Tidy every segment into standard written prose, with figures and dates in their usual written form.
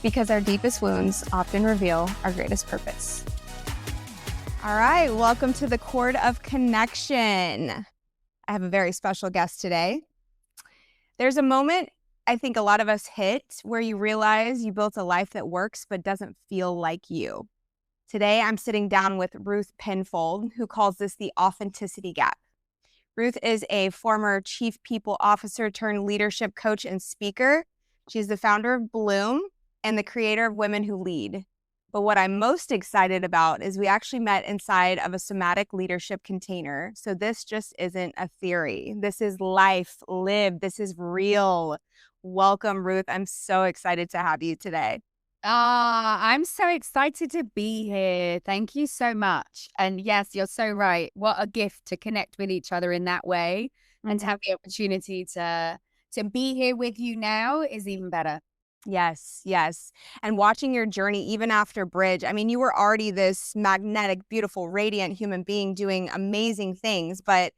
because our deepest wounds often reveal our greatest purpose. All right, welcome to the Chord of Connection. I have a very special guest today. There's a moment I think a lot of us hit where you realize you built a life that works but doesn't feel like you. Today, I'm sitting down with Ruth Penfold, who calls this the authenticity gap. Ruth is a former chief people officer turned leadership coach and speaker. She's the founder of Bloom and the creator of Women Who Lead. But what I'm most excited about is we actually met inside of a somatic leadership container. So this just isn't a theory. This is life lived. This is real. Welcome, Ruth. I'm so excited to have you today. I'm so excited to be here. Thank you so much. And yes, you're so right. What a gift to connect with each other in that way and to have the opportunity to be here with you now is even better. Yes, yes. And watching your journey, even after Bridge, I mean, you were already this magnetic, beautiful, radiant human being doing amazing things. But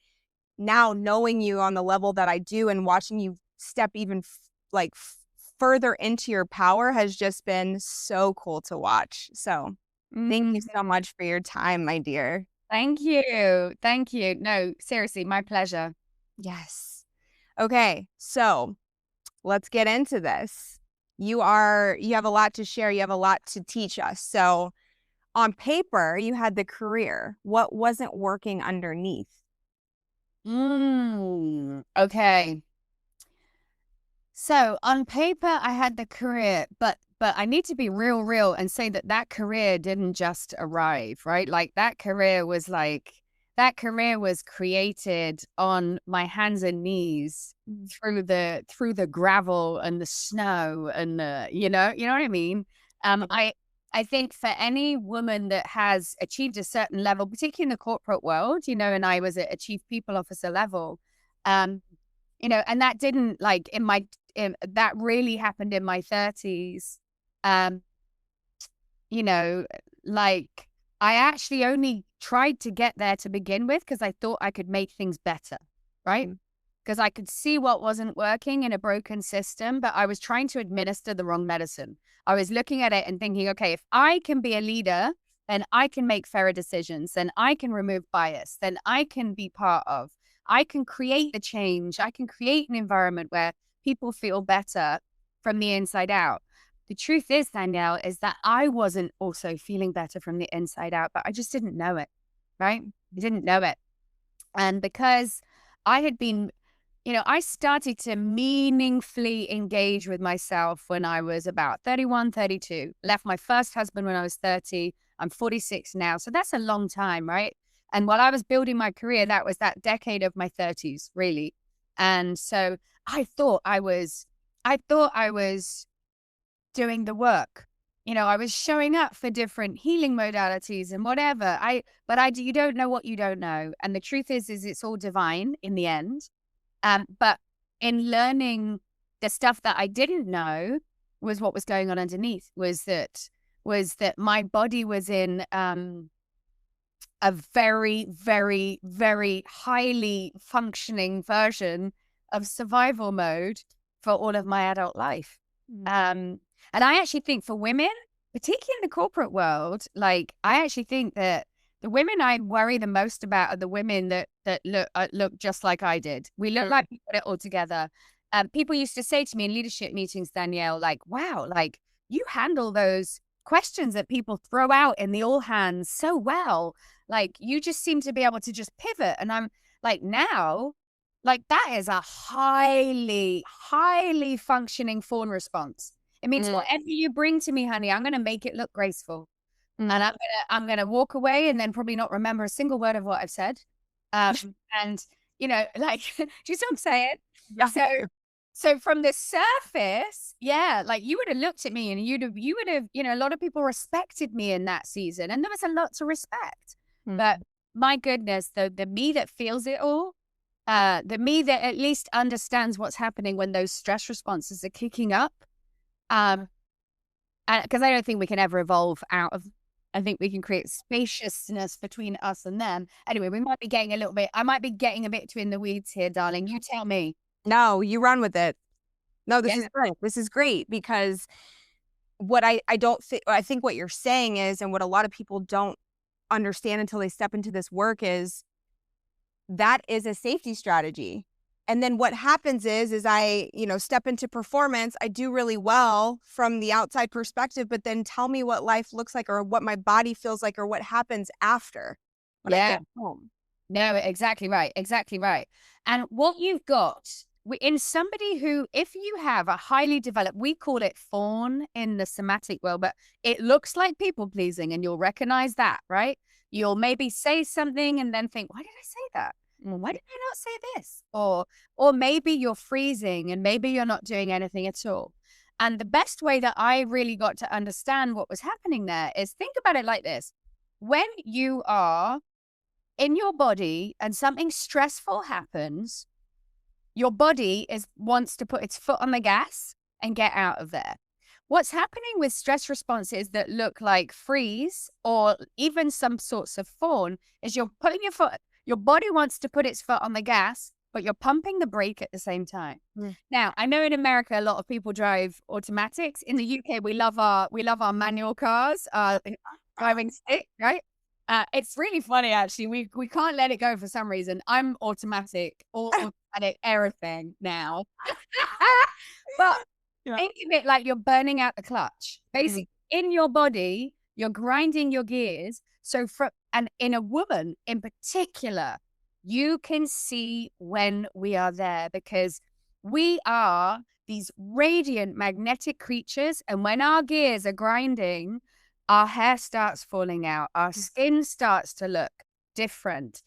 now knowing you on the level that I do and watching you step even further into your power has just been so cool to watch. So thank you so much for your time, my dear. Thank you. Thank you. No, seriously, my pleasure. Yes. Okay, so let's get into this. You have a lot to share. You have a lot to teach us. So on paper, you had the career. What wasn't working underneath? Okay. So on paper, I had the career, but I need to be real and say that career didn't just arrive, right? That career was created on my hands and knees through the gravel and the snow and you know what I mean? I think for any woman that has achieved a certain level, particularly in the corporate world, and I was at a chief people officer level, and that didn't that really happened in my 30s. I actually only tried to get there to begin with because I thought I could make things better, right? Because I could see what wasn't working in a broken system, but I was trying to administer the wrong medicine. I was looking at it and thinking, okay, if I can be a leader, then I can make fairer decisions, then I can remove bias, then I can be part of, I can create the change, I can create an environment where people feel better from the inside out. The truth is, Danielle, is that I wasn't also feeling better from the inside out, but I just didn't know it, right? I didn't know it. And because I had been, I started to meaningfully engage with myself when I was about 31, 32. Left my first husband when I was 30. I'm 46 now. So that's a long time, right? And while I was building my career, that was that decade of my 30s, really. And so I thought I was doing the work. I was showing up for different healing modalities and whatever. You don't know what you don't know. And the truth is it's all divine in the end. But in learning the stuff that I didn't know was what was going on underneath was that my body was in a very, very, very highly functioning version of survival mode for all of my adult life. And I actually think for women, particularly in the corporate world, I actually think that the women I worry the most about are the women that look just like I did. We look like we put it all together. People used to say to me in leadership meetings, Danielle, wow, you handle those questions that people throw out in the all hands so well. You just seem to be able to just pivot. And I'm now, that is a highly, highly functioning fawn response. It means whatever you bring to me, honey, I'm going to make it look graceful. And I'm gonna walk away and then probably not remember a single word of what I've said. And do you see what I'm saying? Yeah. So from the surface, yeah, you would have looked at me and you would have, a lot of people respected me in that season, and there was a lot to respect. But my goodness, the me that feels it all, the me that at least understands what's happening when those stress responses are kicking up. Because I don't think we can ever evolve out of. I think we can create spaciousness between us and them. Anyway, I might be getting a bit too in the weeds here, darling. You tell me. No, you run with it. No, this is great. This is great because what I don't think, I think what you're saying is, and what a lot of people don't understand until they step into this work is that is a safety strategy. And then what happens is I, step into performance, I do really well from the outside perspective, but then tell me what life looks like or what my body feels like or what happens after when I get home. No, exactly right. Exactly right. And what you've got in somebody who, if you have a highly developed, we call it fawn in the somatic world, but it looks like people pleasing, and you'll recognize that, right? You'll maybe say something and then think, why did I say that? Why did I not say this? Or maybe you're freezing and maybe you're not doing anything at all. And the best way that I really got to understand what was happening there is, think about it like this. When you are in your body and something stressful happens, your body wants to put its foot on the gas and get out of there. What's happening with stress responses that look like freeze or even some sorts of fawn is you're putting your body wants to put its foot on the gas, but you're pumping the brake at the same time. Now, I know in America, a lot of people drive automatics. In the UK, we love our manual cars, driving stick, right? It's really funny, actually. We can't let it go for some reason. I'm automatic, automatic everything now. But think of it like you're burning out the clutch. Basically, in your body, you're grinding your gears. And in a woman in particular, you can see when we are there, because we are these radiant magnetic creatures. And when our gears are grinding, our hair starts falling out, our skin starts to look different,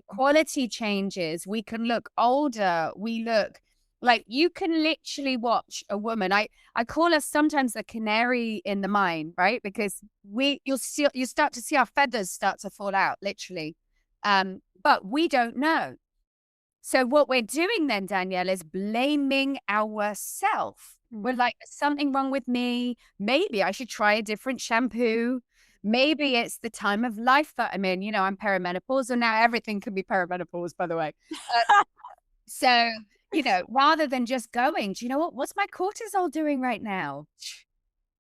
quality changes, we can look older, we look like, you can literally watch a woman. I call us sometimes the canary in the mine, right? Because you start to see our feathers start to fall out, literally. But we don't know. So what we're doing then, Danielle, is blaming ourselves. We're like, there's something wrong with me. Maybe I should try a different shampoo. Maybe it's the time of life that I'm in. I'm perimenopausal now. Everything can be perimenopause, by the way. So, rather than just going, do you know what's my cortisol doing right now?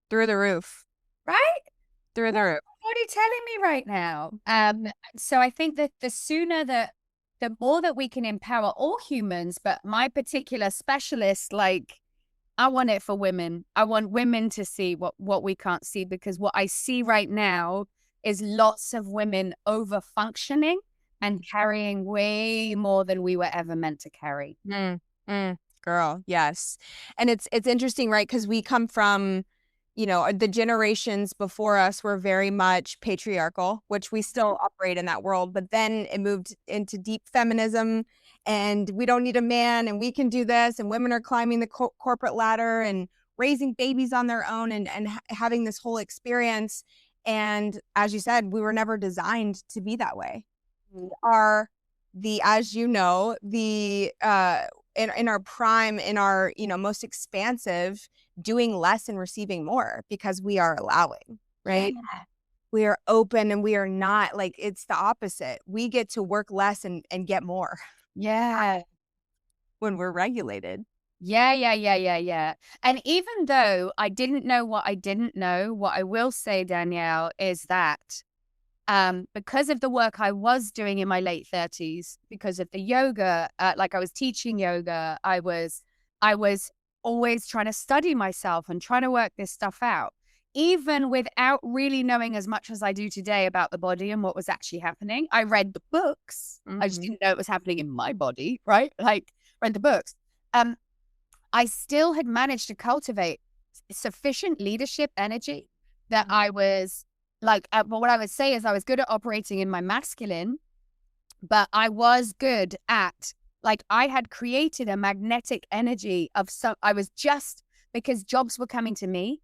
Through the roof. Right? Through the roof. What are you telling me right now? So I think that the more that we can empower all humans, but my particular specialist, I want it for women. I want women to see what we can't see, because what I see right now is lots of women over functioning and carrying way more than we were ever meant to carry. Girl, yes. And it's interesting, right? Because we come from, the generations before us were very much patriarchal, which we still operate in that world. But then it moved into deep feminism, and we don't need a man, and we can do this. And women are climbing the corporate ladder and raising babies on their own, and having this whole experience. And as you said, we were never designed to be that way. We are as you know, in our prime, in our, most expansive, doing less and receiving more, because we are allowing, right? Yeah. We are open, and we are not it's the opposite. We get to work less and get more. Yeah. When we're regulated. Yeah. And even though I didn't know what I didn't know, what I will say, Danielle, is that because of the work I was doing in my late 30s, because of the yoga, I was teaching yoga, I was always trying to study myself and trying to work this stuff out, even without really knowing as much as I do today about the body and what was actually happening. I read the books. I just didn't know it was happening in my body, right? Read the books. I still had managed to cultivate sufficient leadership energy that I was what I would say is I was good at operating in my masculine, but I was good at, I had created a magnetic energy I was just, because jobs were coming to me.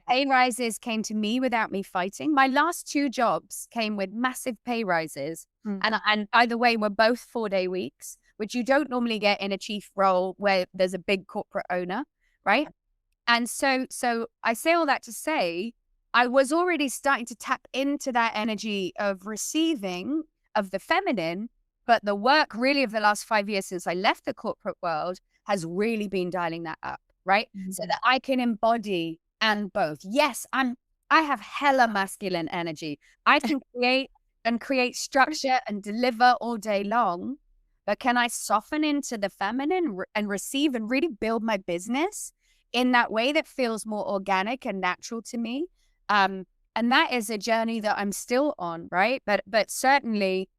Pay rises came to me without me fighting. My last 2 jobs came with massive pay rises. And by the way, were both 4-day weeks, which you don't normally get in a chief role where there's a big corporate owner, right? And so I say all that to say, I was already starting to tap into that energy of receiving, of the feminine, but the work really of the last 5 years since I left the corporate world has really been dialing that up, right? So that I can embody and both. Yes, I have hella masculine energy. I can create structure and deliver all day long. But can I soften into the feminine and receive and really build my business in that way that feels more organic and natural to me? And that is a journey that I'm still on, right? But certainly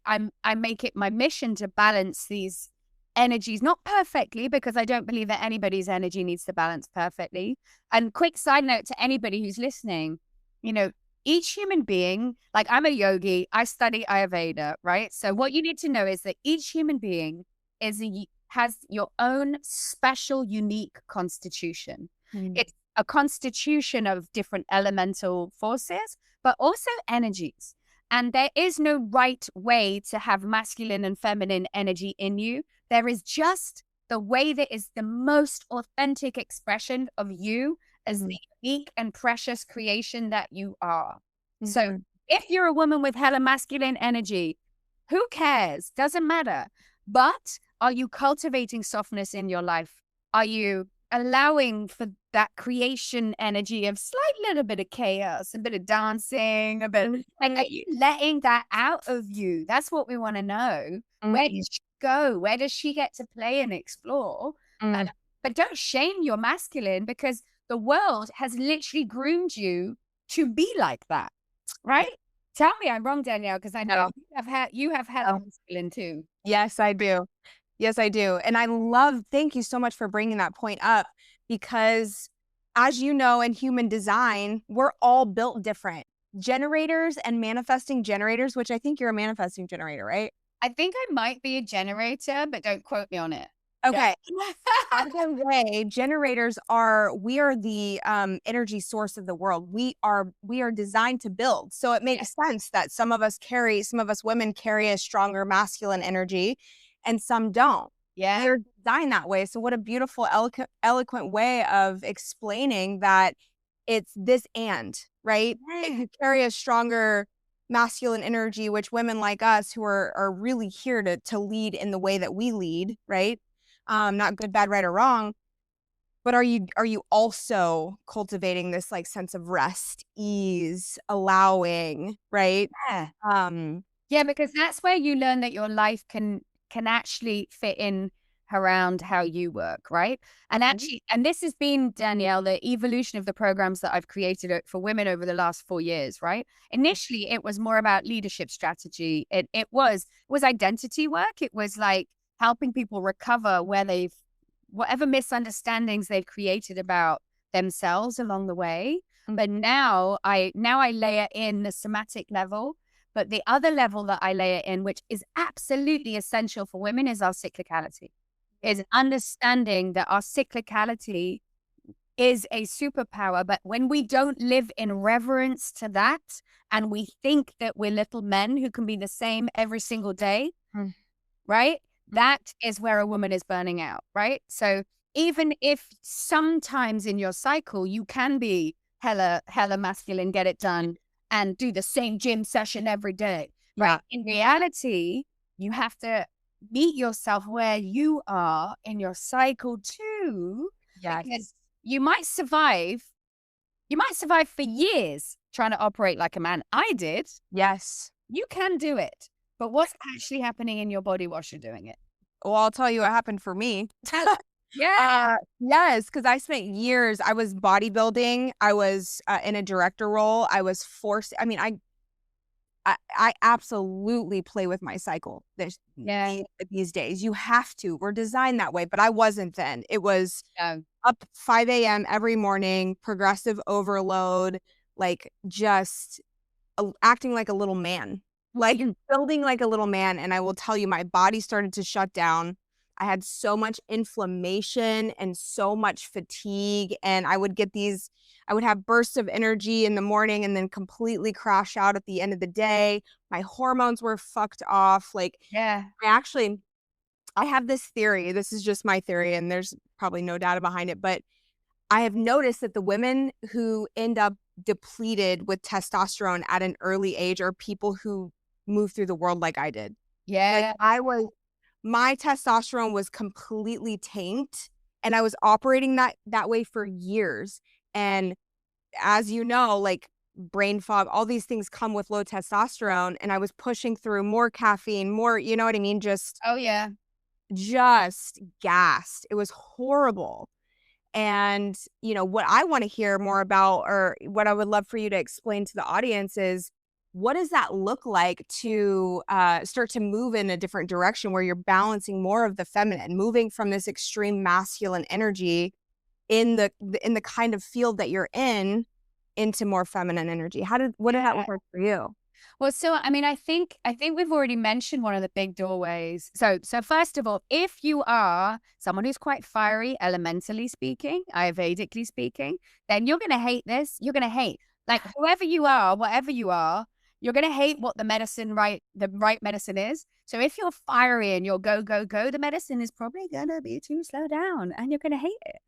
I make it my mission to balance these energies, not perfectly, because I don't believe that anybody's energy needs to balance perfectly. And quick side note to anybody who's listening, you know, each human being, like I'm a yogi, I study Ayurveda, right? So what you need to know is that each human being has your own special, unique constitution. Mm. It's a constitution of different elemental forces, but also energies. And there is no right way to have masculine and feminine energy in you. There is just the way that is the most authentic expression of you as the unique and precious creation that you are. So if you're a woman with hella masculine energy, who cares? Doesn't matter. But are you cultivating softness in your life? Are you allowing for that creation energy of slight little bit of chaos, a bit of dancing, a bit of, like, are you letting that out of you? That's what we want to know. Where does she go? Where does she get to play and explore? But don't shame your masculine, because the world has literally groomed you to be like that, right? Tell me I'm wrong, Danielle, because I know you have had masculine too. Yes, I do. Yes, I do. And thank you so much for bringing that point up, because as you know, in human design, we're all built different. Generators and manifesting generators, which I think you're a manifesting generator, right? I think I might be a generator, but don't quote me on it. Okay. Either way, we are the energy source of the world. We are designed to build. So it makes sense that some of us women carry a stronger masculine energy and some don't. Yeah. They're designed that way. So what a beautiful, eloquent way of explaining that it's this right? If you carry a stronger masculine energy, which women like us who are really here to lead in the way that we lead, right? Not good, bad, right, or wrong. But are you also cultivating this like sense of rest, ease, allowing, right? Yeah, because that's where you learn that your life can actually fit in around how you work, right? And actually, and this has been, Danielle, the evolution of the programs that I've created for women over the last 4 years, right? Initially, it was more about leadership strategy. It was identity work. It was like helping people recover whatever misunderstandings they've created about themselves along the way. But now I layer in the somatic level. But the other level that I layer in, which is absolutely essential for women, is our cyclicality. Is understanding that our cyclicality is a superpower. But when we don't live in reverence to that, and we think that we're little men who can be the same every single day, right? That is where a woman is burning out, right? So even if sometimes in your cycle, you can be hella masculine, get it done, and do the same gym session every day, right? In reality, you have to meet yourself where you are in your cycle too, because you might survive for years trying to operate like a man. I did. Yes. You can do it. But what's actually happening in your body whilst you're doing it? Well, I'll tell you what happened for me. Yes, because I spent years, I was bodybuilding. I was in a director role. I was forced. I mean, I absolutely play with my cycle these days. You have to. We're designed that way, but I wasn't then. It was up 5 a.m. every morning, progressive overload, like just acting like a little man, like building like a little man. And I will tell you, my body started to shut down. I had so much inflammation and so much fatigue, and I would have bursts of energy in the morning and then completely crash out at the end of the day. My hormones were fucked off. Like, I have this theory. This is just my theory, and there's probably no data behind it, but I have noticed that the women who end up depleted with testosterone at an early age are people who move through the world like I did. Like, my testosterone was completely tanked And I was operating that way for years. And as you know, like brain fog, all these things come with low testosterone. And I was pushing through more caffeine, more, you know what I mean? Oh, yeah. Just gassed. It was horrible. And, what I want to hear more about, or what I would love for you to explain to the audience is, what does that look like to start to move in a different direction where you're balancing more of the feminine, moving from this extreme masculine energy in the kind of field that you're in into more feminine energy? What did that look like for you? Well, so I mean, I think we've already mentioned one of the big doorways. So first of all, if you are someone who's quite fiery, elementally speaking, Ayurvedically speaking, then you're gonna hate this. You're gonna hate, like, whoever you are, whatever you are, you're gonna hate what the right medicine is. So if you're fiery and you're go, go, go, the medicine is probably gonna be to slow down and you're gonna hate it.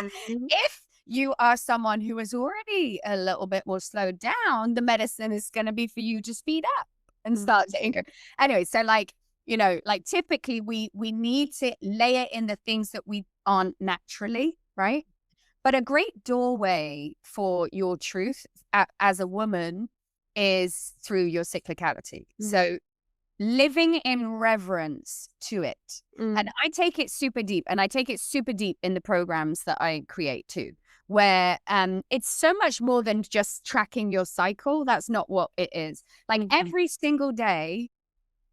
Mhm. If you are someone who is already a little bit more slowed down, the medicine is going to be for you to speed up and start to anger. Anyway, so like, like typically we need to layer in the things that we aren't naturally, right? But a great doorway for your truth as a woman is through your cyclicality. So living in reverence to it. And I take it super deep, and I take it super deep in the programs that I create too, where it's so much more than just tracking your cycle. That's not what it is. Like every single day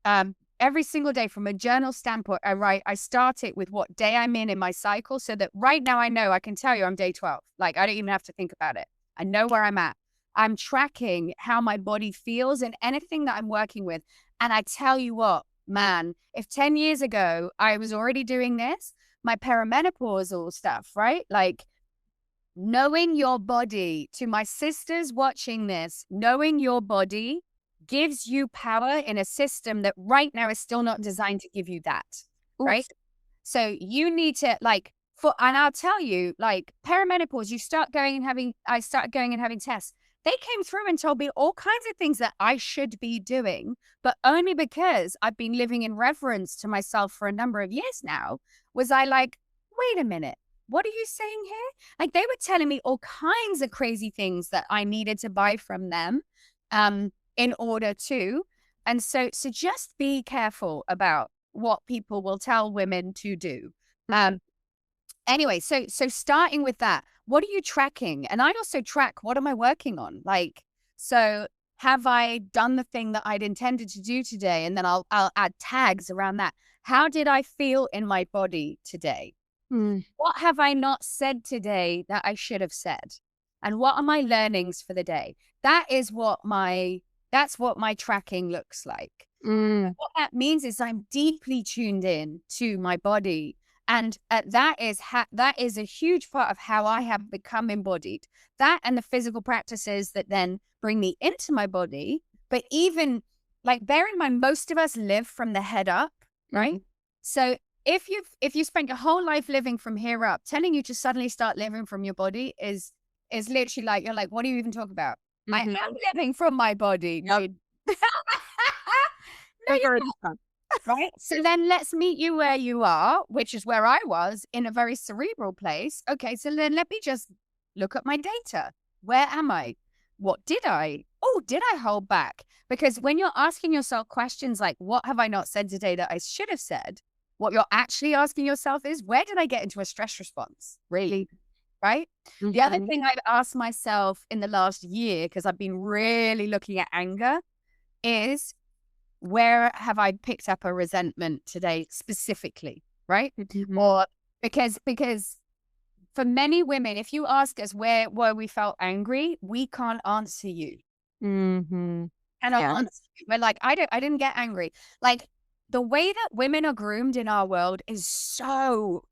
from a journal standpoint, I start it with what day I'm in my cycle, so that right now I know I can tell you I'm day 12. Like I don't even have to think about it. I know where I'm at. I'm tracking how my body feels and anything that I'm working with. And I tell you what, man, if 10 years ago I was already doing this, my perimenopausal stuff, right? Like knowing your body, to my sisters watching this, knowing your body gives you power in a system that right now is still not designed to give you that, right? So you need to and I'll tell you, like perimenopause, I started going and having tests. They came through and told me all kinds of things that I should be doing, but only because I've been living in reverence to myself for a number of years now, was I like, wait a minute, what are you saying here? Like they were telling me all kinds of crazy things that I needed to buy from them in order to. And so just be careful about what people will tell women to do. Anyway, so starting with that, what are you tracking? And I also track, what am I working on? Like, so have I done the thing that I'd intended to do today? And then I'll add tags around that. How did I feel in my body today? What have I not said today that I should have said? And what are my learnings for the day? That's what my tracking looks like. What that means is I'm deeply tuned in to my body. And that is a huge part of how I have become embodied. That and the physical practices that then bring me into my body. But even like bear in mind, most of us live from the head up, right? So if you spent your whole life living from here up, telling you to suddenly start living from your body is literally like, you're like, what are you even talking about? I am living from my body. No, you're not. Right? So then let's meet you where you are, which is where I was, in a very cerebral place. Okay, so then let me just look at my data. Where am I? What did I? Oh, did I hold back? Because when you're asking yourself questions like, what have I not said today that I should have said? What you're actually asking yourself is, where did I get into a stress response? Really? Right? The other thing I've asked myself in the last year, because I've been really looking at anger, is, where have I picked up a resentment today specifically, right? Or because for many women, if you ask us where we felt angry, we can't answer you. And we're like, I didn't get angry. Like the way that women are groomed in our world is so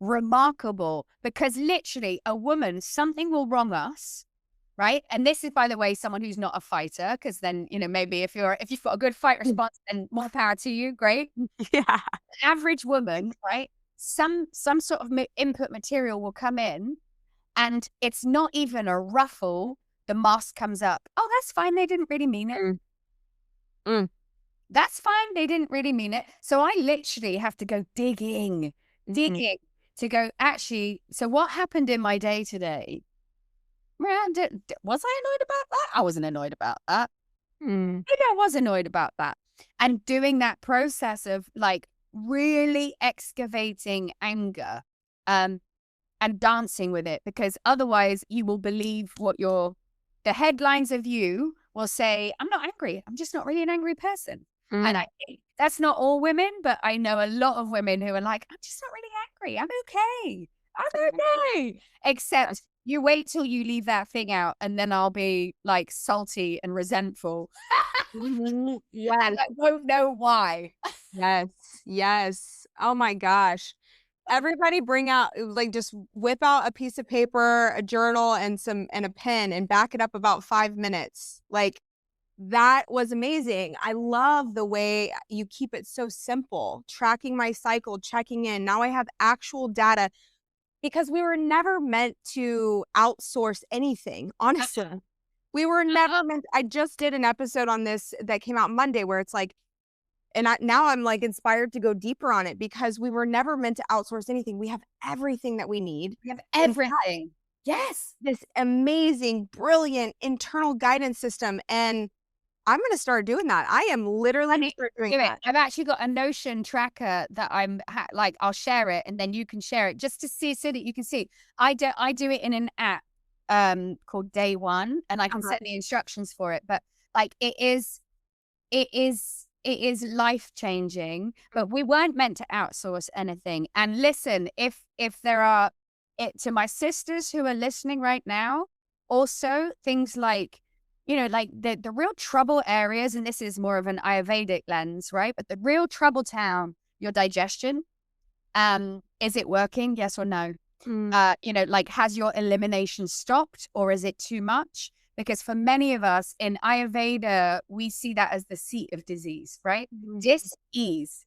remarkable, because literally a woman, something will wrong us. Right. And this is, by the way, someone who's not a fighter, because then, maybe if you've got a good fight response, then more power to you. Great. Yeah. Average woman, right? Some sort of input material will come in and it's not even a ruffle. The mask comes up. Oh, that's fine. They didn't really mean it. That's fine. They didn't really mean it. So I literally have to go digging to go, actually, so what happened in my day today? Was I annoyed about that? I wasn't annoyed about that. Maybe I was annoyed about that. And doing that process of like really excavating anger and dancing with it, because otherwise you will believe what the headlines of you will say, I'm not angry. I'm just not really an angry person. And I think that's not all women, but I know a lot of women who are like, I'm just not really angry. I'm okay. I'm okay. Except you wait till you leave that thing out, and then I'll be like salty and resentful. Yes. I won't know why. Yes. Oh my gosh. Everybody bring out, like, just whip out a piece of paper, a journal, and a pen, and back it up about 5 minutes. Like, that was amazing. I love the way you keep it so simple. Tracking my cycle, checking in. Now I have actual data, because we were never meant to outsource anything, honestly. We were never meant. I just did an episode on this that came out Monday where it's like, and now I'm like inspired to go deeper on it, because we were never meant to outsource anything. We have everything that we need. We have everything. Yes. This amazing, brilliant internal guidance system. And I'm going to start doing that. I am literally going to start doing that. I've actually got a Notion tracker that I'll share it, and then you can share it just to see, so that you can see. I do it in an app called Day One, and I can set the instructions for it. But like, it is life changing. But we weren't meant to outsource anything. And listen, if there are to my sisters who are listening right now, also things like, like the real trouble areas, and this is more of an Ayurvedic lens, right? But the real trouble town, your digestion, is it working? Yes or no? Like, has your elimination stopped, or is it too much? Because for many of us in Ayurveda, we see that as the seat of disease, right? Dis-ease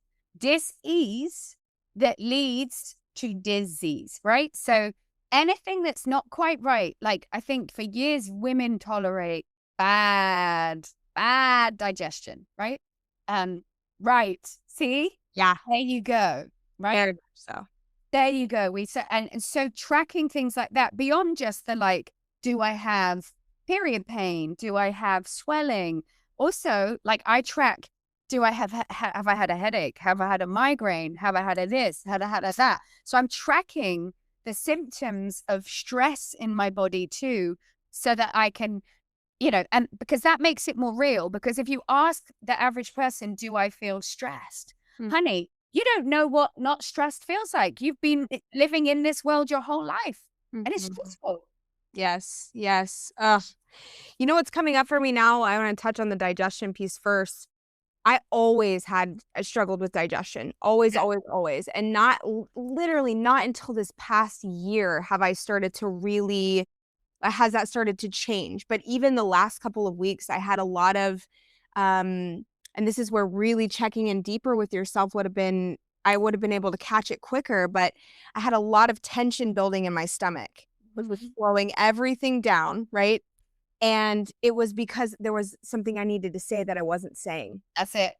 that leads to disease, right? So anything that's not quite right, like, I think for years, women tolerate bad digestion, right? Right. See? Yeah. There you go. Right. So there you go. And so tracking things like that, beyond just the like, do I have period pain? Do I have swelling? Also, like, I track, do I have I had a headache? Have I had a migraine? Have I had a this? Have I had a that? So I'm tracking the symptoms of stress in my body too, so that I can, and because that makes it more real. Because if you ask the average person, do I feel stressed? Honey, you don't know what not stressed feels like. You've been living in this world your whole life, and it's stressful. Yes. You know what's coming up for me now? I want to touch on the digestion piece first. I always struggled with digestion. Always. And literally not until this past year have I started to really, has that started to change. But even the last couple of weeks, I had a lot of, and this is where really checking in deeper with yourself I would have been able to catch it quicker, but I had a lot of tension building in my stomach, which was slowing everything down, right? And it was because there was something I needed to say that I wasn't saying. That's it.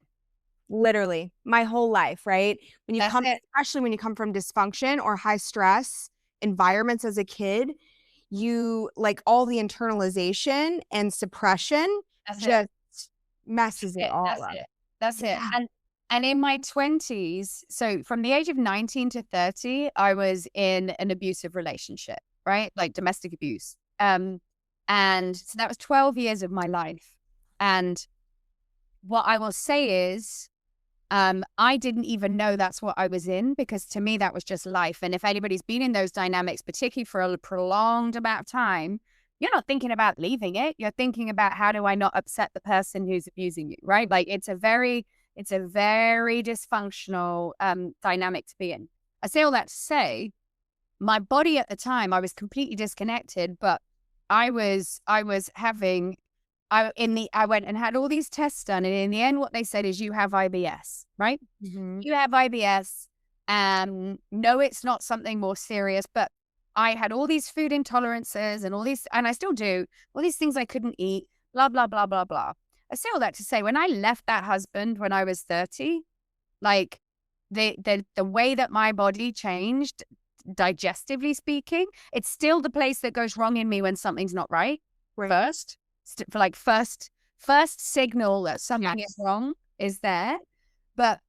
Literally my whole life, right? Especially when you come from dysfunction or high stress environments as a kid, you like all the internalization and suppression messes it all up. That's it. And in my 20s, so from the age of 19 to 30, I was in an abusive relationship, right? Like domestic abuse. And so that was 12 years of my life. And what I will say is, I didn't even know that's what I was in, because to me, that was just life. And if anybody's been in those dynamics, particularly for a prolonged amount of time, you're not thinking about leaving it. You're thinking about, how do I not upset the person who's abusing you, right? Like, it's a very dysfunctional dynamic to be in. I say all that to say, my body at the time, I was completely disconnected, but I went and had all these tests done, and in the end, what they said is, you have IBS, right? You have IBS, no, it's not something more serious, but I had all these food intolerances and and I still do, all these things I couldn't eat, blah, blah, blah, blah, blah. I say all that to say, when I left that husband when I was 30, like the way that my body changed digestively speaking. It's still the place that goes wrong in me when something's not right. First, for like first signal that something is wrong is there. But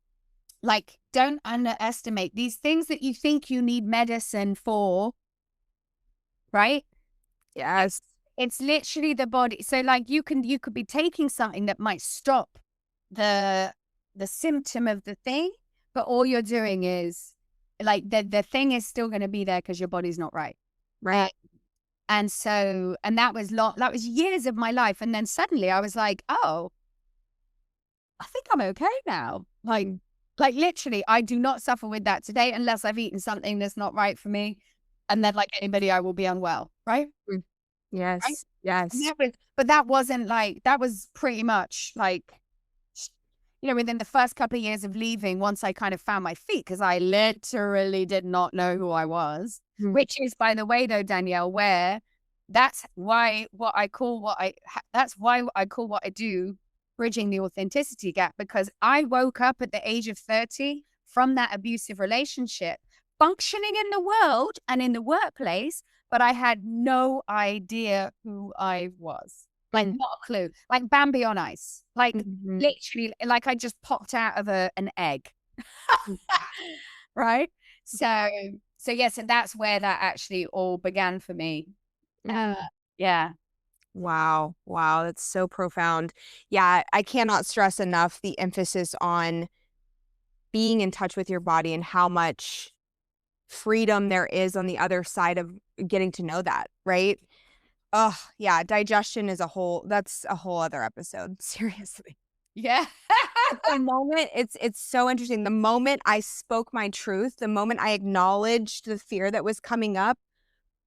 like, don't underestimate these things that you think you need medicine for, right? Yes. It's literally the body. So like you could be taking something that might stop the symptom of the thing, but all you're doing is like the thing is still going to be there because your body's not right. Right. And so, and that was years of my life. And then suddenly I was like, oh, I think I'm okay now. Like literally, I do not suffer with that today unless I've eaten something that's not right for me. And then like anybody, I will be unwell. Right. Yes. Right? Yes. But that wasn't like, that was pretty much like, you know, within the first couple of years of leaving, once I kind of found my feet, because I literally did not know who I was, which is, by the way, though, Danielle, that's why I call what I do bridging the authenticity gap, because I woke up at the age of 30 from that abusive relationship, functioning in the world and in the workplace, but I had no idea who I was. Like, not a clue. Like Bambi on ice. Like, literally, like I just popped out of an egg. Right? So yes, and that's where that actually all began for me. Yeah. Wow. Wow. That's so profound. Yeah. I cannot stress enough the emphasis on being in touch with your body and how much freedom there is on the other side of getting to know that, right? Oh, yeah, digestion is that's a whole other episode, seriously. Yeah. The moment it's so interesting. The moment I spoke my truth, the moment I acknowledged the fear that was coming up,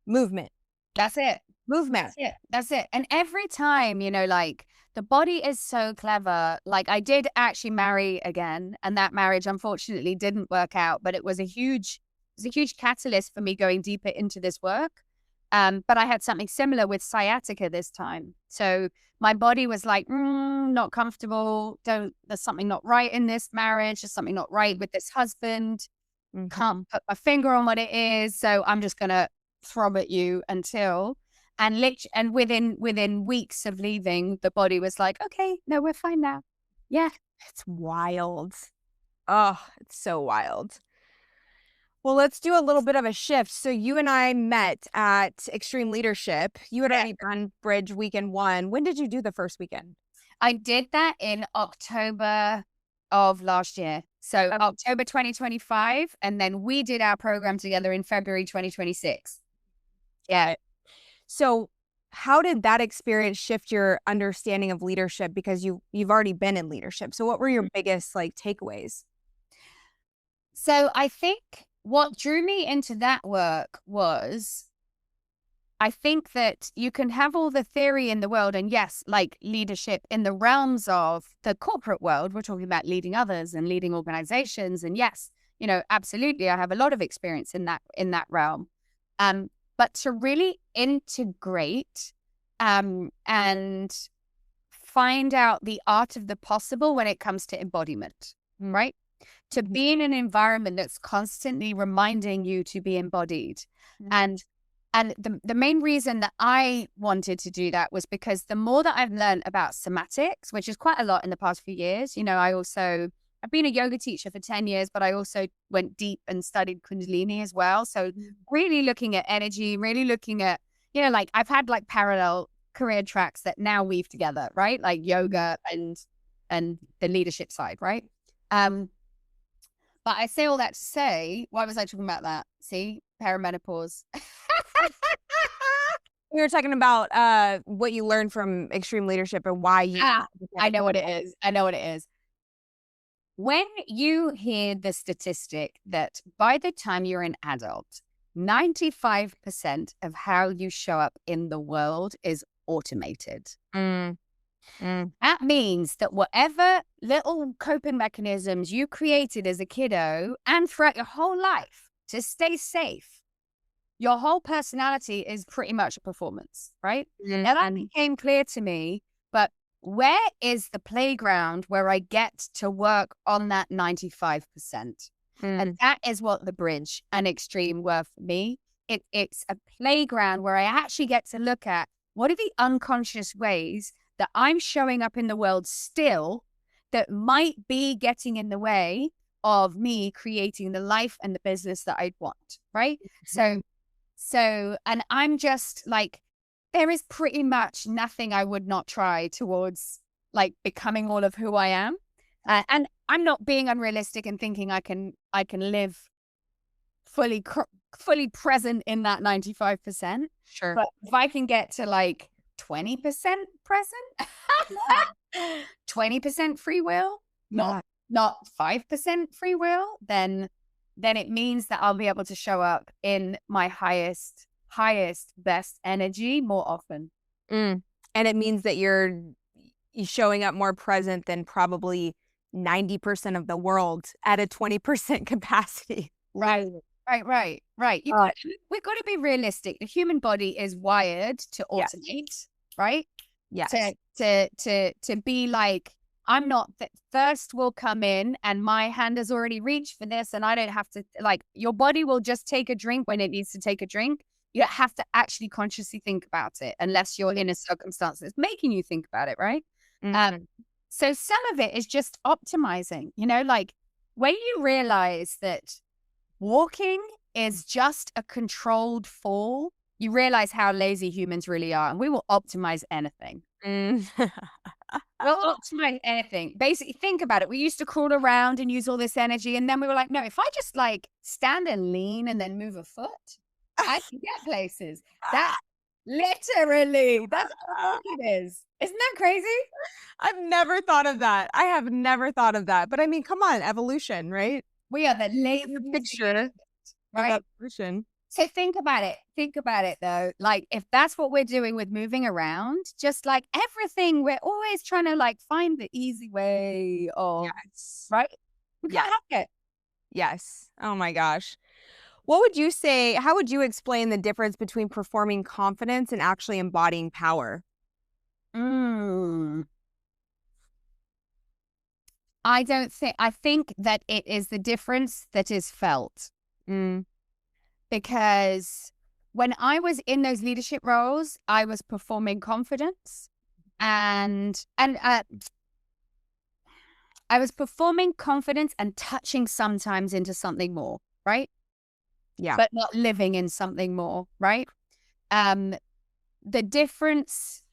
movement. That's it. Movement. That's it. And every time, you know, like the body is so clever. Like I did actually marry again, and that marriage unfortunately didn't work out, but it was a huge catalyst for me going deeper into this work. But I had something similar with sciatica this time. So my body was like, not comfortable. There's something not right in this marriage. There's something not right with this husband. Can't put my finger on what it is. So I'm just going to throb at you until, and within weeks of leaving, the body was like, okay, no, we're fine now. Yeah. It's wild. Oh, it's so wild. Well, let's do a little bit of a shift. So you and I met at Extreme Leadership. You had already done Bridge Weekend 1. When did you do the first weekend? I did that in October of last year. So October 2025. And then we did our program together in February 2026. Yeah. So how did that experience shift your understanding of leadership? Because you've already been in leadership. So what were your biggest takeaways? So I think what drew me into that work was, I think that you can have all the theory in the world, and yes, like leadership in the realms of the corporate world, we're talking about leading others and leading organizations. And yes, you know, absolutely, I have a lot of experience in that realm. But to really integrate and find out the art of the possible when it comes to embodiment, right? To be in an environment that's constantly reminding you to be embodied. And the main reason that I wanted to do that was because the more that I've learned about somatics, which is quite a lot in the past few years, you know, I've been a yoga teacher for 10 years, but I also went deep and studied Kundalini as well. So really looking at energy, really looking at, you know, like I've had like parallel career tracks that now weave together, right? Like yoga and the leadership side, right? But I say all that to say, why was I talking about that? See, perimenopause. We were talking about what you learned from Extreme Leadership and why you. I know what it is. When you hear the statistic that by the time you're an adult, 95% of how you show up in the world is automated. That means that whatever little coping mechanisms you created as a kiddo and throughout your whole life to stay safe, your whole personality is pretty much a performance, right? Now that became clear to me, but where is the playground where I get to work on that 95%? And that is what the bridge and extreme were for me. It's a playground where I actually get to look at what are the unconscious ways that I'm showing up in the world still that might be getting in the way of me creating the life and the business that I'd want, right? So, and I'm just like, there is pretty much nothing I would not try towards like becoming all of who I am. And I'm not being unrealistic and thinking I can live fully present in that 95%. Sure. But if I can get to like 20% present, 20% free will, not 5% free will, then it means that I'll be able to show up in my highest, best energy more often. And it means that you're showing up more present than probably 90% of the world at a 20% capacity. Right. We've got to be realistic. The human body is wired to automate, right? Yes. To be like, I'm not, thirst will come in and my hand has already reached for this and I don't have to, like, your body will just take a drink when it needs to take a drink. You don't have to actually consciously think about it unless you're in a circumstance that's making you think about it, right? So some of it is just optimizing, like when you realize that walking is just a controlled fall, you realize how lazy humans really are, and we will optimize anything. We'll optimize anything. Basically, think about it. We used to crawl around and use all this energy, and then we were like, no, if I just like stand and lean and then move a foot, I can get places. That literally, that's what it is. Isn't that crazy? I've never thought of that. I have never thought of that. But I mean, come on, evolution, right? We are the lazy picture, right? Evolution. So think about it. Think about it though. Like if that's what we're doing with moving around, just like everything, we're always trying to like find the easy way of, right? We can't have it. Yes. Oh my gosh. What would you say, how would you explain the difference between performing confidence and actually embodying power? I think that it is the difference that is felt. Because when I was in those leadership roles, I was performing confidence and I was performing confidence and touching sometimes into something more, right? Yeah. But not living in something more, right? The difference,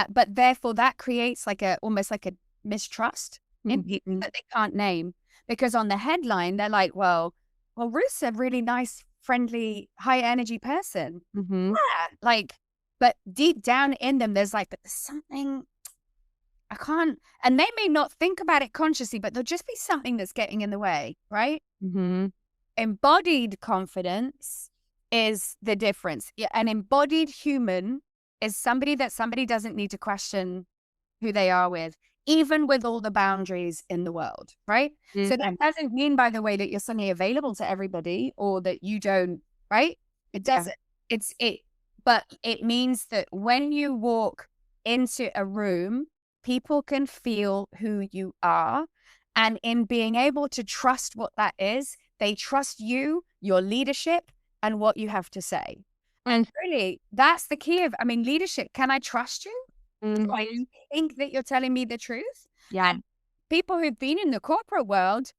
but therefore that creates like almost like a mistrust in people that they can't name, because on the headline, they're like, well, Ruth's a really nice, friendly, high energy person. Yeah, like, but deep down in them, there's like, but there's something I can't, and they may not think about it consciously, but there'll just be something that's getting in the way, right? Embodied confidence is the difference. An embodied human is somebody that somebody doesn't need to question who they are with, even with all the boundaries in the world, right? So that doesn't mean, by the way, that you're suddenly available to everybody or that you don't, right? It doesn't. But it means that when you walk into a room, people can feel who you are. And in being able to trust what that is, they trust you, your leadership, and what you have to say. And really, that's the key of, leadership. Can I trust you? Do I think that you're telling me the truth? Yeah. And people who've been in the corporate world,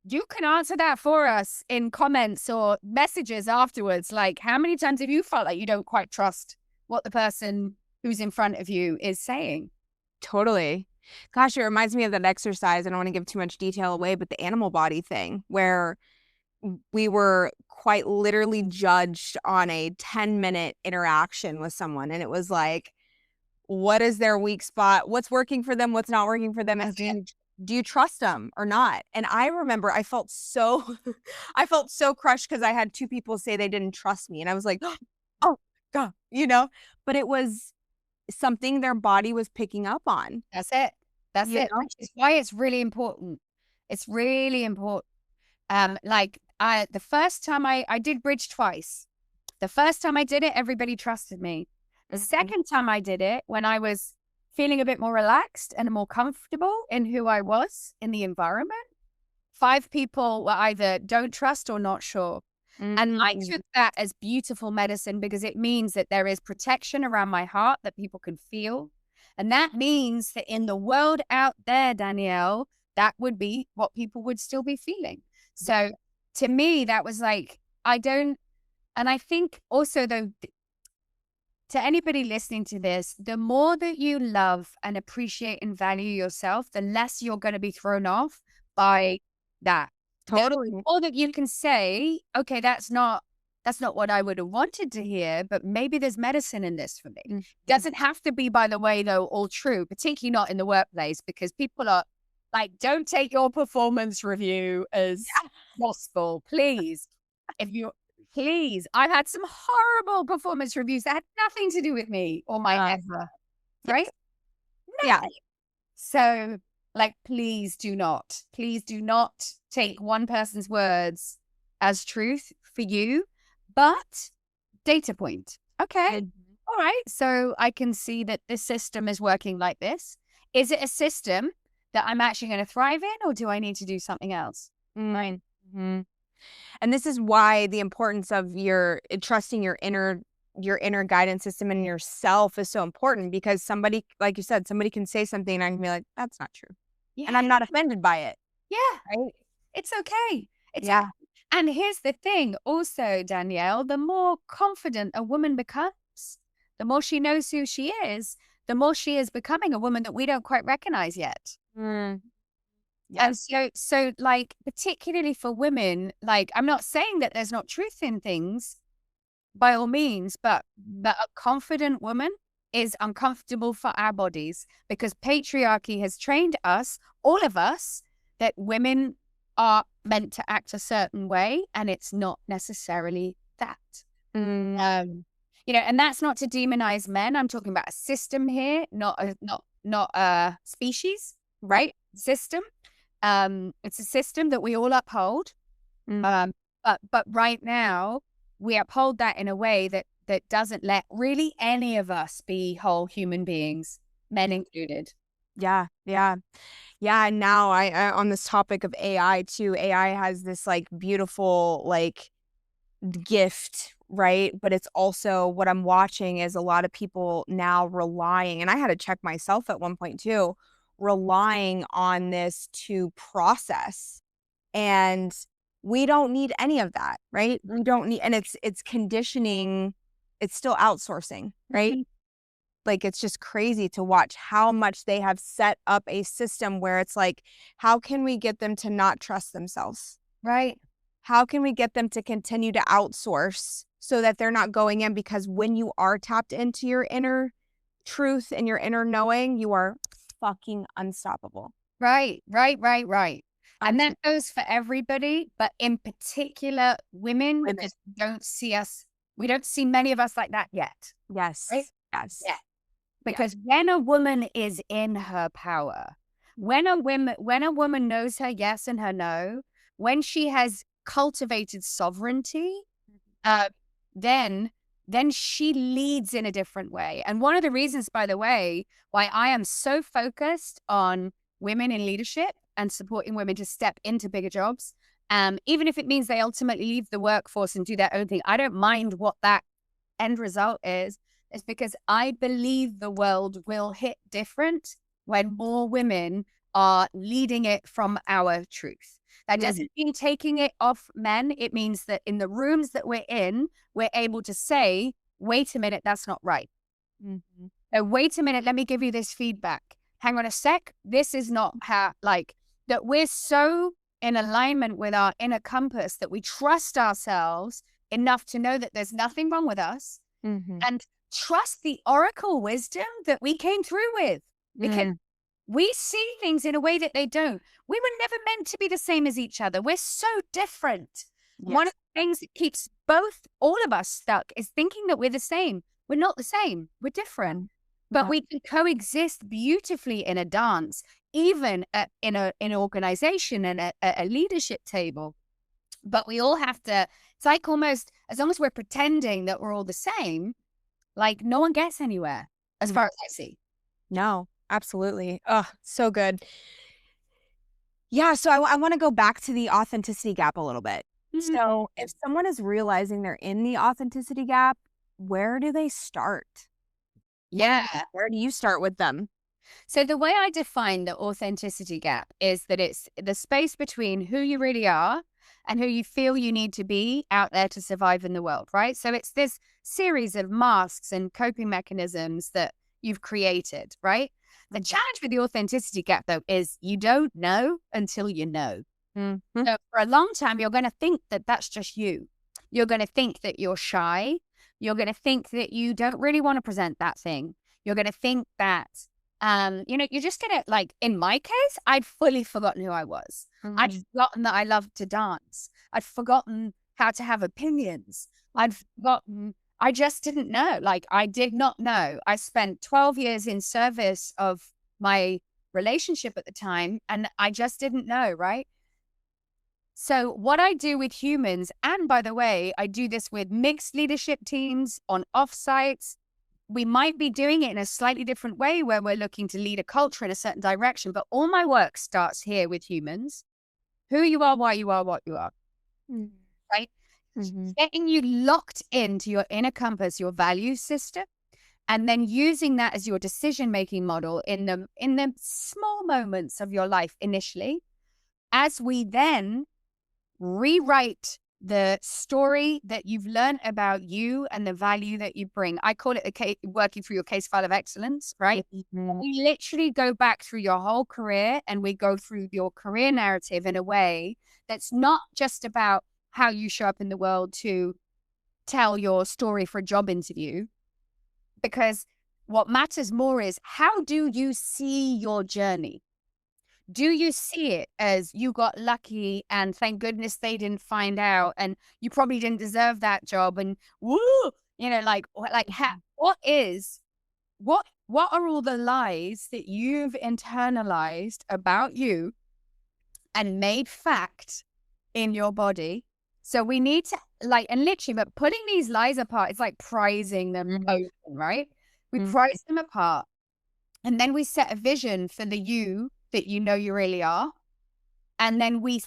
you can answer that for us in comments or messages afterwards. Like, how many times have you felt like you don't quite trust what the person who's in front of you is saying? Totally. Gosh, it reminds me of that exercise. I don't want to give too much detail away, but the animal body thing where we were quite literally judged on a 10-minute interaction with someone. And it was like, what is their weak spot? What's working for them? What's not working for them? And do you trust them or not? And I remember I felt so crushed because I had two people say they didn't trust me. And I was like, oh God, but it was something their body was picking up on. That's it. That's it. Which is why it's really important. It's really important. The first time I did bridge twice. The first time I did it, everybody trusted me. The second time I did it, when I was feeling a bit more relaxed and more comfortable in who I was in the environment, 5 people were either don't trust or not sure. And I took that as beautiful medicine because it means that there is protection around my heart that people can feel. And that means that in the world out there, Danielle, that would be what people would still be feeling. So to me, that was like, and I think also though, to anybody listening to this, the more that you love and appreciate and value yourself, the less you're going to be thrown off by that. Totally. The more that you can say, okay, that's not what I would have wanted to hear, but maybe there's medicine in this for me. Doesn't have to be, by the way, though, all true, particularly not in the workplace, because people are like, don't take your performance review as gospel, please. Please, I've had some horrible performance reviews that had nothing to do with me or my effort, right? Yeah. So, like, please do not take one person's words as truth for you, but data point. Okay, all right. So I can see that this system is working like this. Is it a system that I'm actually going to thrive in, or do I need to do something else? And this is why the importance of trusting your inner guidance system and yourself is so important, because somebody, like you said, somebody can say something and I can be like, that's not true. Yeah. And I'm not offended by it. Yeah. Right? It's okay. And here's the thing also, Danielle, the more confident a woman becomes, the more she knows who she is, the more she is becoming a woman that we don't quite recognize yet. And so like, particularly for women, like, I'm not saying that there's not truth in things by all means, but a confident woman is uncomfortable for our bodies because patriarchy has trained us, all of us, that women are meant to act a certain way, and it's not necessarily that. And that's not to demonize men. I'm talking about a system here, not a species, right? System. It's a system that we all uphold. But right now we uphold that in a way that doesn't let really any of us be whole human beings, men included. Yeah. And now I on this topic of AI too, AI has this like beautiful like gift, right? But it's also, what I'm watching is a lot of people now relying, and I had to check myself at one point too, relying on this to process. And we don't need any of that, right? We don't need, and it's conditioning, it's still outsourcing, right? Like, it's just crazy to watch how much they have set up a system where it's like, how can we get them to not trust themselves? Right. How can we get them to continue to outsource so that they're not going in? Because when you are tapped into your inner truth and your inner knowing, you are fucking unstoppable. Right. And that goes for everybody, but in particular, women just don't see us. We don't see many of us like that yet. Yes. Right? Yes. Yeah. Because when a woman is in her power, when a woman knows her yes and her no, when she has cultivated sovereignty, then she leads in a different way. And one of the reasons, by the way, why I am so focused on women in leadership and supporting women to step into bigger jobs, even if it means they ultimately leave the workforce and do their own thing, I don't mind what that end result is because I believe the world will hit different when more women are leading it from our truth. That doesn't mean taking it off men. It means that in the rooms that we're in, we're able to say, wait a minute, that's not right. Wait a minute, let me give you this feedback. Hang on a sec. This is not how, like, that we're so in alignment with our inner compass that we trust ourselves enough to know that there's nothing wrong with us and trust the oracle wisdom that we came through with. Because we see things in a way that they don't. We were never meant to be the same as each other. We're so different. Yes. One of the things that keeps all of us stuck is thinking that we're the same. We're not the same. We're different. But we can coexist beautifully in a dance, even in an organization and a leadership table. But we all have to, it's like almost, as long as we're pretending that we're all the same, like no one gets anywhere as far as I see. No. Absolutely. Oh, so good. Yeah, so I want to go back to the authenticity gap a little bit. Mhm. So if someone is realizing they're in the authenticity gap, where do they start? Yeah. Where do you start with them? So the way I define the authenticity gap is that it's the space between who you really are and who you feel you need to be out there to survive in the world, right? So it's this series of masks and coping mechanisms that you've created, right? The challenge with the authenticity gap, though, is you don't know until you know. Mm-hmm. So for a long time, you're going to think that that's just you. You're going to think that you're shy. You're going to think that you don't really want to present that thing. You're going to think that, you're just going to, like, in my case, I'd fully forgotten who I was. I'd forgotten that I loved to dance. I'd forgotten how to have opinions. I'd forgotten, I just didn't know. Like, I did not know. I spent 12 years in service of my relationship at the time, and I just didn't know, right? So what I do with humans, and by the way, I do this with mixed leadership teams on offsites. We might be doing it in a slightly different way where we're looking to lead a culture in a certain direction, but all my work starts here with humans. Who you are, why you are, what you are, right? Mm-hmm. Getting you locked into your inner compass, your value system, and then using that as your decision-making model in the small moments of your life initially, as we then rewrite the story that you've learned about you and the value that you bring. I call it working through your case file of excellence, right? Mm-hmm. We literally go back through your whole career and we go through your career narrative in a way that's not just about how you show up in the world to tell your story for a job interview, because what matters more is how do you see your journey? Do you see it as you got lucky and thank goodness they didn't find out and you probably didn't deserve that job and woo, what are all the lies that you've internalized about you and made fact in your body? So we need to, like, and literally, but putting these lies apart, it's like prizing them open, right? We prize them apart. And then we set a vision for the you that you know you really are. And then we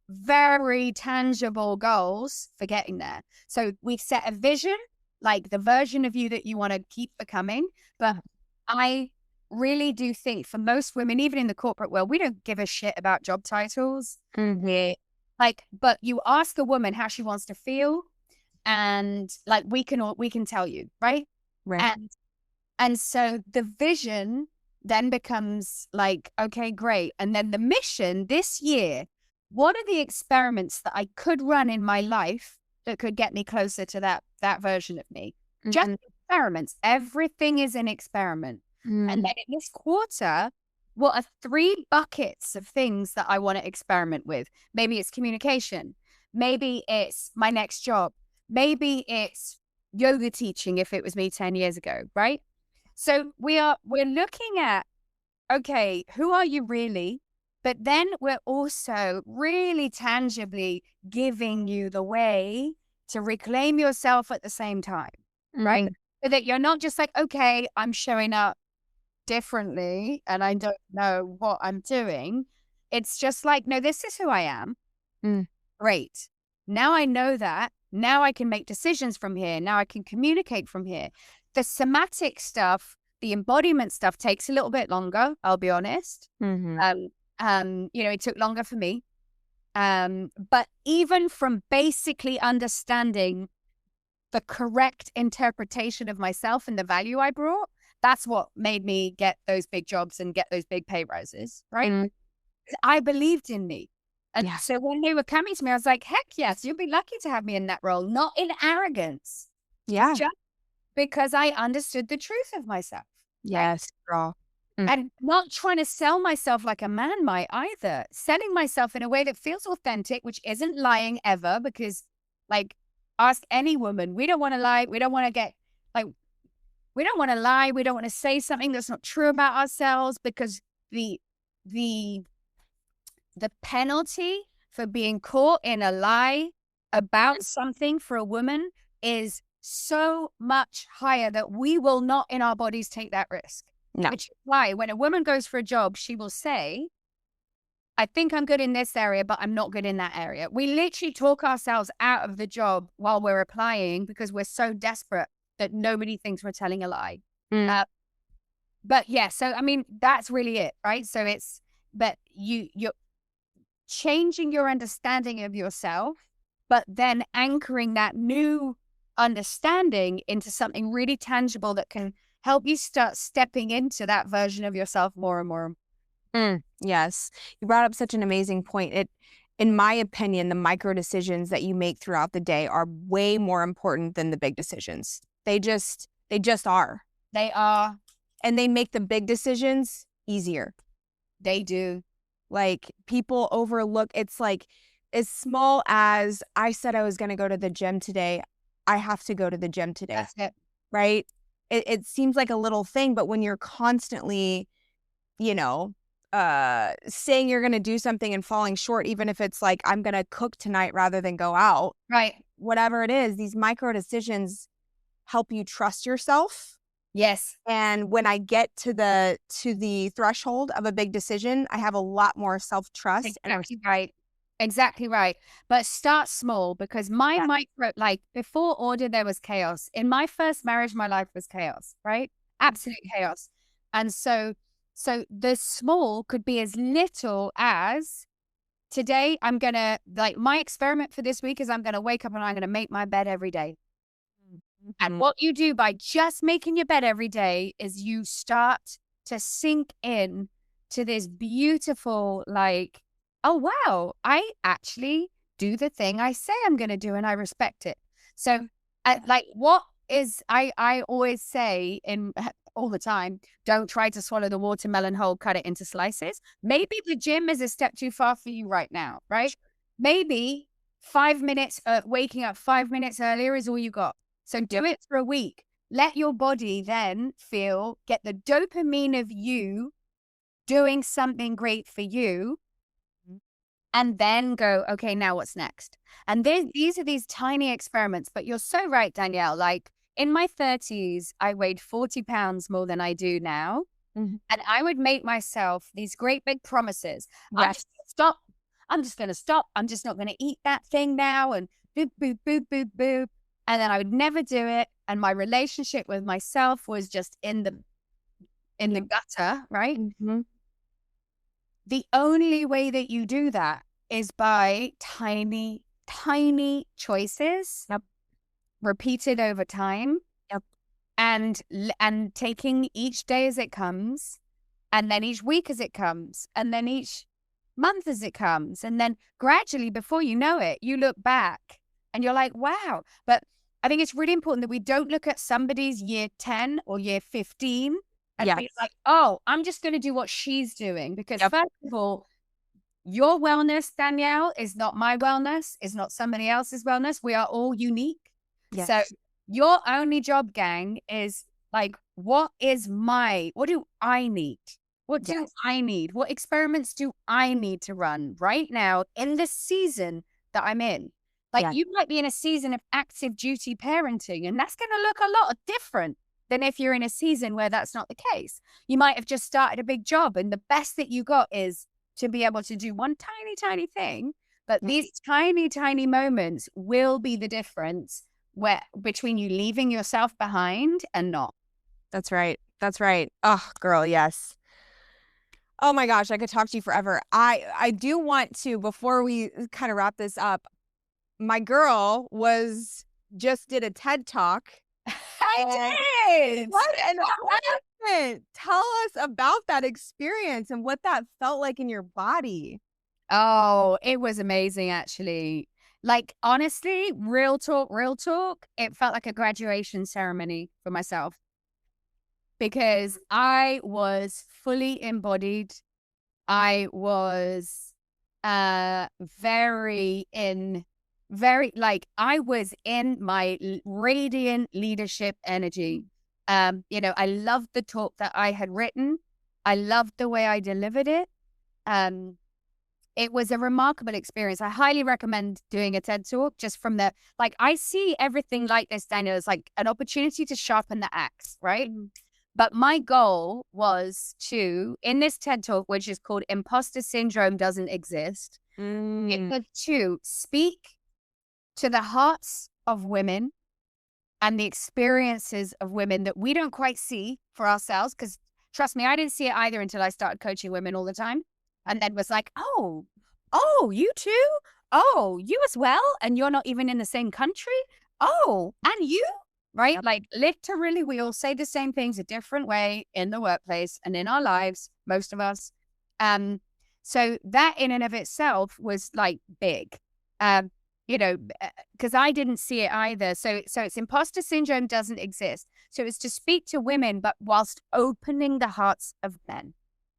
very tangible goals for getting there. So we set a vision, like the version of you that you want to keep becoming. But I really do think for most women, even in the corporate world, we don't give a shit about job titles. Mm-hmm. Like, but you ask a woman how she wants to feel, and like we can tell you, right? Right. And so the vision then becomes like, okay, great. And then the mission this year, what are the experiments that I could run in my life that could get me closer to that version of me? Just experiments. Everything is an experiment. And then in this quarter, what are 3 buckets of things that I want to experiment with? Maybe it's communication. Maybe it's my next job. Maybe it's yoga teaching if it was me 10 years ago, right? So we're looking at, okay, who are you really? But then we're also really tangibly giving you the way to reclaim yourself at the same time, right? So that you're not just like, okay, I'm showing up differently and I don't know what I'm doing. It's just like, no, this is who I am. Great. Now I know that. Now I can make decisions from here. Now I can communicate from here. The somatic stuff, the embodiment stuff takes a little bit longer, I'll be honest. It took longer for me. But even from basically understanding the correct interpretation of myself and the value I brought, that's what made me get those big jobs and get those big pay rises, right? I believed in me. And so when they were coming to me, I was like, heck yes, you'll be lucky to have me in that role, not in arrogance. Yeah. Just because I understood the truth of myself. Yes, girl. And not trying to sell myself like a man might either. Selling myself in a way that feels authentic, which isn't lying ever, because, like, ask any woman, we don't want to lie. We don't want to get, like, we don't want to lie. We don't want to say something that's not true about ourselves, because the penalty for being caught in a lie about something for a woman is so much higher that we will not in our bodies take that risk. No. Which is why when a woman goes for a job, she will say, I think I'm good in this area, but I'm not good in that area. We literally talk ourselves out of the job while we're applying because we're so desperate that nobody thinks we're telling a lie. But yeah, so I mean, that's really it, right? So but you're changing your understanding of yourself, but then anchoring that new understanding into something really tangible that can help you start stepping into that version of yourself more and more. Yes. You brought up such an amazing point. In my opinion, the micro decisions that you make throughout the day are way more important than the big decisions. They just are. They are. And they make the big decisions easier. They do. Like, people overlook, it's like, as small as I said I was going to go to the gym today, I have to go to the gym today. That's it. Right? It seems like a little thing, but when you're constantly, saying you're going to do something and falling short, even if it's like, I'm going to cook tonight rather than go out. Right. Whatever it is, these micro decisions help you trust yourself. Yes. And when I get to the threshold of a big decision, I have a lot more self-trust. Exactly right. But start small, because my micro, like before order, there was chaos. In my first marriage, my life was chaos, right? Absolute chaos. And so the small could be as little as, today, I'm going to, like, my experiment for this week is I'm going to wake up and I'm going to make my bed every day. And what you do by just making your bed every day is you start to sink in to this beautiful, like, oh, wow, I actually do the thing I say I'm going to do and I respect it. So like, I always say all the time, don't try to swallow the watermelon whole, cut it into slices. Maybe the gym is a step too far for you right now, right? Maybe 5 minutes, waking up 5 minutes earlier is all you got. So do it for a week. Let your body then get the dopamine of you doing something great for you, and then go, okay, now what's next? And these are these tiny experiments, but you're so right, Danielle. Like, in my 30s, I weighed 40 pounds more than I do now. And I would make myself these great big promises. Yes. I'm just going to stop. I'm just not going to eat that thing now. And boop, boop, boop, boop, boop. And then I would never do it. And my relationship with myself was just in the gutter, right? The only way that you do that is by tiny, tiny choices, repeated over time, and taking each day as it comes, and then each week as it comes, and then each month as it comes. And then gradually, before you know it, you look back and you're like, wow. But I think it's really important that we don't look at somebody's year 10 or year 15 and be like, oh, I'm just going to do what she's doing. Because first of all, your wellness, Danielle, is not my wellness, is not somebody else's wellness. We are all unique. Yes. So your only job, gang, is like, what do I need? What do I need? What experiments do I need to run right now in the season that I'm in? Like, you might be in a season of active duty parenting, and that's going to look a lot different than if you're in a season where that's not the case. You might have just started a big job, and the best that you got is to be able to do one tiny, tiny thing. But these tiny, tiny moments will be the difference between you leaving yourself behind and not. That's right. That's right. Oh, girl, yes. Oh my gosh, I could talk to you forever. I do want to, before we kind of wrap this up, my girl just did a TED Talk. I did. What an honor. Tell us about that experience and what that felt like in your body. Oh, it was amazing, actually. Like, honestly, real talk, it felt like a graduation ceremony for myself, because I was fully embodied. I was I was in my radiant leadership energy. I loved the talk that I had written. I loved the way I delivered it. It was a remarkable experience. I highly recommend doing a TED Talk, just from I see everything like this, Daniel, as like an opportunity to sharpen the axe, right? But my goal was to, in this TED Talk, which is called Imposter Syndrome Doesn't Exist, it was to speak to the hearts of women and the experiences of women that we don't quite see for ourselves. Because trust me, I didn't see it either until I started coaching women all the time. And then was like, oh, you too? Oh, you as well? And you're not even in the same country? Oh, and you? Right? Like literally, we all say the same things a different way in the workplace and in our lives, most of us. So that in and of itself was like big. Because I didn't see it either. So it's imposter syndrome doesn't exist. So it's to speak to women, but whilst opening the hearts of men.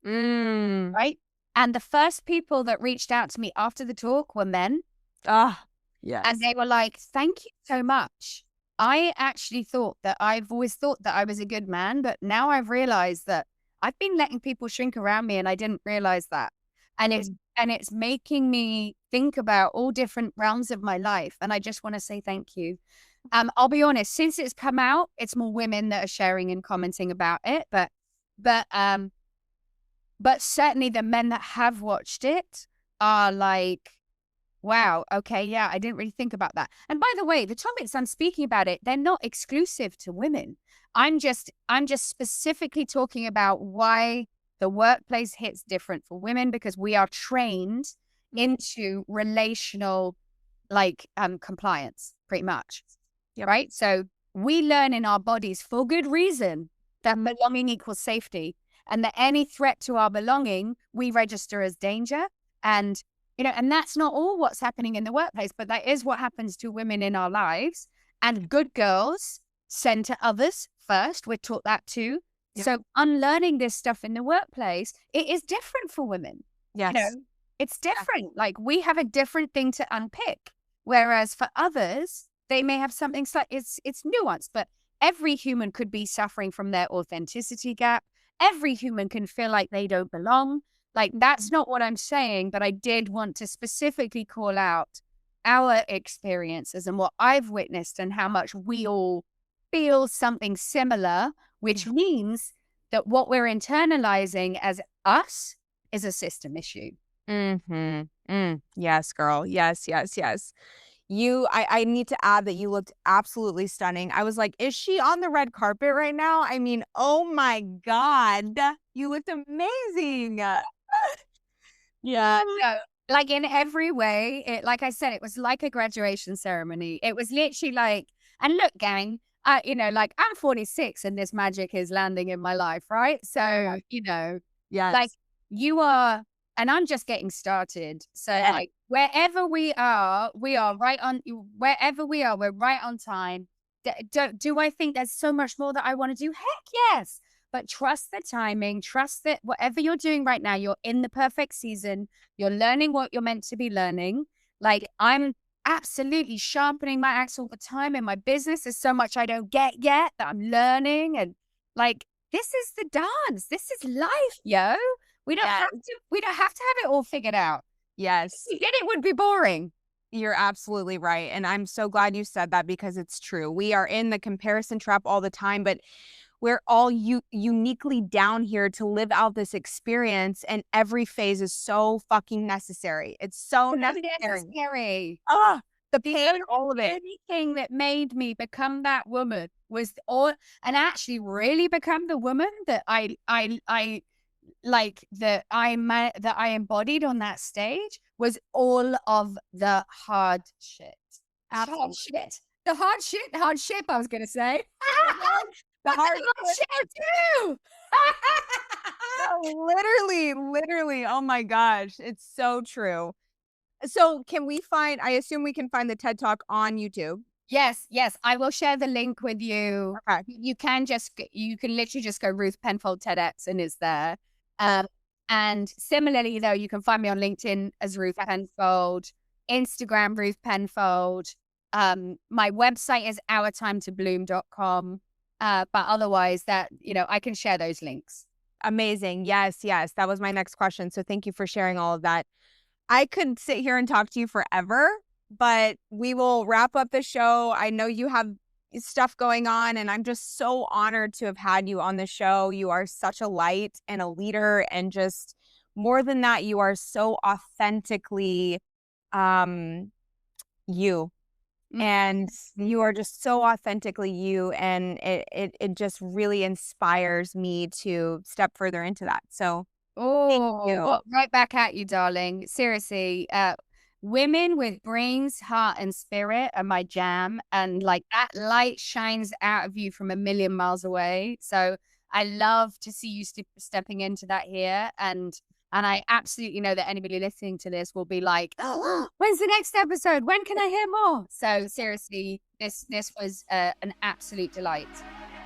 Right? And the first people that reached out to me after the talk were men. Yes. And they were like, thank you so much. I actually thought that I've always thought that I was a good man, but now I've realized that I've been letting people shrink around me and I didn't realize that. And it's making me think about all different realms of my life. And I just want to say thank you. I'll be honest, since it's come out, it's more women that are sharing and commenting about it. But certainly the men that have watched it are like, wow, okay, yeah, I didn't really think about that. And by the way, the topics I'm speaking about they're not exclusive to women. I'm just specifically talking about why the workplace hits different for women, because we are trained into relational compliance pretty much. Yep. Right? So we learn in our bodies for good reason that belonging equals safety, and that any threat to our belonging, we register as danger. And, and that's not all what's happening in the workplace, but that is what happens to women in our lives. And good girls send to others first. We're taught that too. Yep. So unlearning this stuff in the workplace, it is different for women. Yes. It's different. Yeah. Like we have a different thing to unpick. Whereas for others, they may have something slightly, it's nuanced, but every human could be suffering from their authenticity gap. Every human can feel like they don't belong. Like that's not what I'm saying, but I did want to specifically call out our experiences and what I've witnessed and how much we all feel something similar, which means that what we're internalizing as us is a system issue. Yes, girl. Yes. I need to add that you looked absolutely stunning. I was like, is she on the red carpet right now? I mean, oh my God, you looked amazing. Yeah. No, like in every way, like I said, it was like a graduation ceremony. It was literally like, and look, gang, like I'm 46 and this magic is landing in my life, right? So, yes. Like you are, and I'm just getting started. So like wherever we are right on, wherever we are, we're right on time. Do I think there's so much more that I want to do? Heck yes. But trust the timing, trust that whatever you're doing right now, you're in the perfect season. You're learning what you're meant to be learning. Like I'm absolutely sharpening my axe all the time in my business. There's so much I don't get yet that I'm learning. And like, this is the dance. This is life, yo. We don't have to have it all figured out. Yes. If we did, it would be boring. You're absolutely right. And I'm so glad you said that, because it's true. We are in the comparison trap all the time, but we're all uniquely down here to live out this experience, and every phase is so fucking necessary. It's so necessary. The pain, all of it. Anything that made me become that woman was and actually really become the woman that I embodied on that stage was all of the hard shit. The hard shit, I was going to say. The hard shit too. No, literally. Oh my gosh. It's so true. So I assume we can find the TED Talk on YouTube. Yes. I will share the link with you. Okay. You can literally just go Ruth Penfold TEDx and it's there. And similarly though, you can find me on LinkedIn as Ruth Penfold, Instagram, Ruth Penfold. My website is ourtimetobloom.com. But otherwise that, I can share those links. Amazing. Yes. That was my next question. So thank you for sharing all of that. I could sit here and talk to you forever, but we will wrap up the show. I know you have stuff going on, and I'm just so honored to have had you on the show. You are such a light and a leader, and just more than that, you are so authentically you. And you are just so authentically you, and it just really inspires me to step further into that. So thank you. Well, right back at you, darling. Seriously, women with brains, heart, and spirit are my jam. And like that light shines out of you from a million miles away. So I love to see you stepping into that here. And I absolutely know that anybody listening to this will be like, oh, when's the next episode? When can I hear more? So seriously, this was an absolute delight.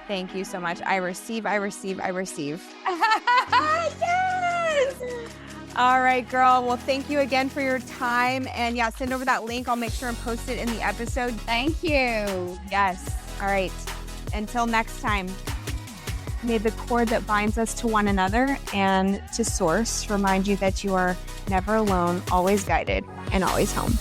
Thank you so much. I receive. Yes! All right, girl. Well, thank you again for your time. And yeah, send over that link. I'll make sure and post it in the episode. Thank you. Yes. All right. Until next time. May the cord that binds us to one another and to Source remind you that you are never alone, always guided, and always home.